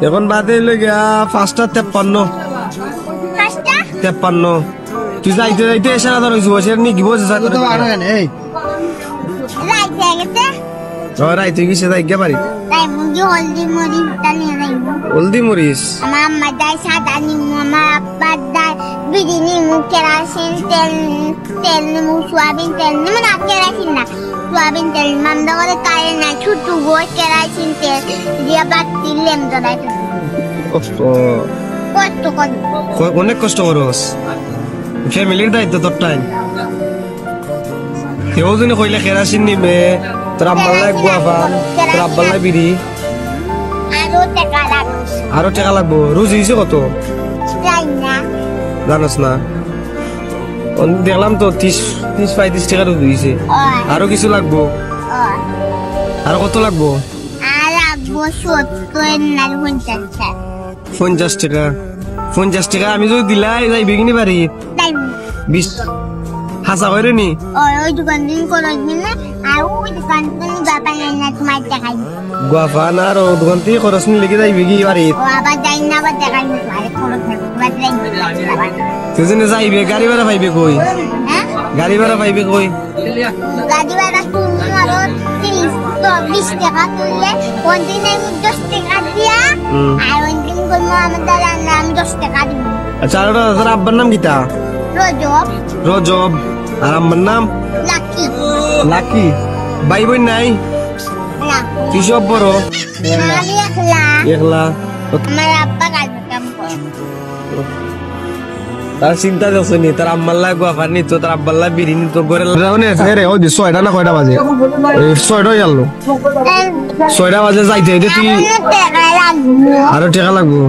এখন বাদে গিয়া 5:53 তুই যাইতে যাইতে এসে না ধরছি বসে নি কি বসে রাইতে গেছে যাই গিয়া পারি হলদি মরিচ আমার আম্মা দেয় সাদা নিমু, আমার আব্বা দেয় বিড়ি নিমু, কেরাসিন তেল, তেল নিমু, সোয়াবিন তেল নিমু না, কেরাসিন না, সোয়াবিন তেল মামদা করে কারে না, ছুটু গো কেরাসিন তেল দিয়া বাতি লেম জড়াই কষ্ট করি, অনেক কষ্ট করস ফ্যামিলির দায়িত্ব তোর টাইম কেউ যদি কইলে কেরাসিন নিবে তোর আব্বাল্লাই গুয়াফান তোর আব্বাল্লাই বিড়ি আরো টাকা লাগবো রোজ হয়েছে কত জানোস না দেখলাম তো 30-35 টাকা রোজ হয়েছে আরো কিছু লাগবো আরো কত লাগবো 50 টাকা আমি যদি দিলাই যাই বিঘিনি বাড়ি 20 হাসা করে নি ওই দোকান দিন করে দিন না আর ওই দোকান দিন বাবা না তোমার দেখাই গুয়াফান আর ও দোকান থেকে খরচ নিয়ে লেগে যাই বিঘি বাড়ি ও আবার যাই না আবার দেখাই না খরচ তুই জন্য যাইবে গাড়ি ভাড়া পাইবে কই গাড়ি ভাড়া পাইবে কই গাড়ি ভাড়া তুমি আরো 30-20 টাকা তুললে কোন দিন 10 টাকা দিয়া আর ওই দিন কোনো আমাদের নাম 10 টাকা দিব আচ্ছা আর তোর আব্বার নাম কিতা রজব আর আম্মার নাম লাকি ভাই বোন নাই তুই সব বড় আমি একলা আমার আব্বা কাম করে তার চিন্তা করছে নি তার আম্মার লাগবো আবার নি তো তার আব্বার লাগ বিরিনি তো করে রে ওই 6টা না কয়টা বাজে 6টা হয়ে গেল 6টা বাজে যাইতে হইতে তুই আরো টাকা লাগবো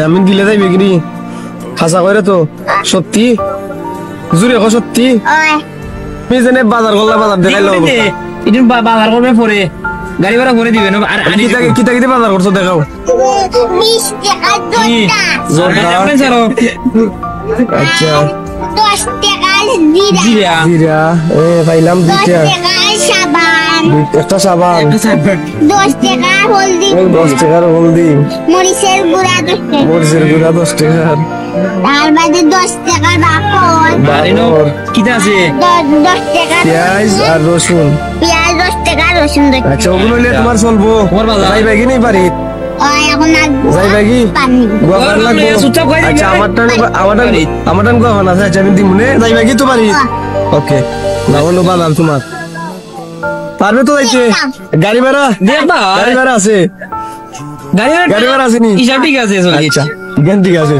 আমি দিলে যাইবে কি খাসা করে তো সত্যি জুড়ে সত্যি তুমি জেনে বাজার করলা বাজার দেখাইলো বাজার করবে পরে গাড়ি ভাড়া করে দিবেন আর কিতা কিতা বাজার করছো দেখাও 20 টাকা আচ্ছা 10 টাকা জিরা পাইলাম 10 টাকা সাবান একটা সাবান 10 টাকা হলদি 10 টাকার হলদি মরিচের গুঁড়া 10 টাকা তার বাদে 10 টাকার বাকর কিটা আছে 10 টাকা পেঁয়াজ আর রসুন 10 টাকা রসুন আচ্ছা ওগুলো নিয়ে তোমার চলবো যাইবে কি নেই পারি এখন যাইবে কি গোয়াফান লাগবো আচ্ছা আমার টান গোয়াফান আছে আচ্ছা আমি দিমুনে যাইবে কি তো পারি ওকে লাবণ্য বাদাম তোমার পারবে তো যাইতে গাড়ি ভাড়া আছে গাড়ি ভাড়া আছে নি হিসাব ঠিক আছে আচ্ছা ঠিক আছে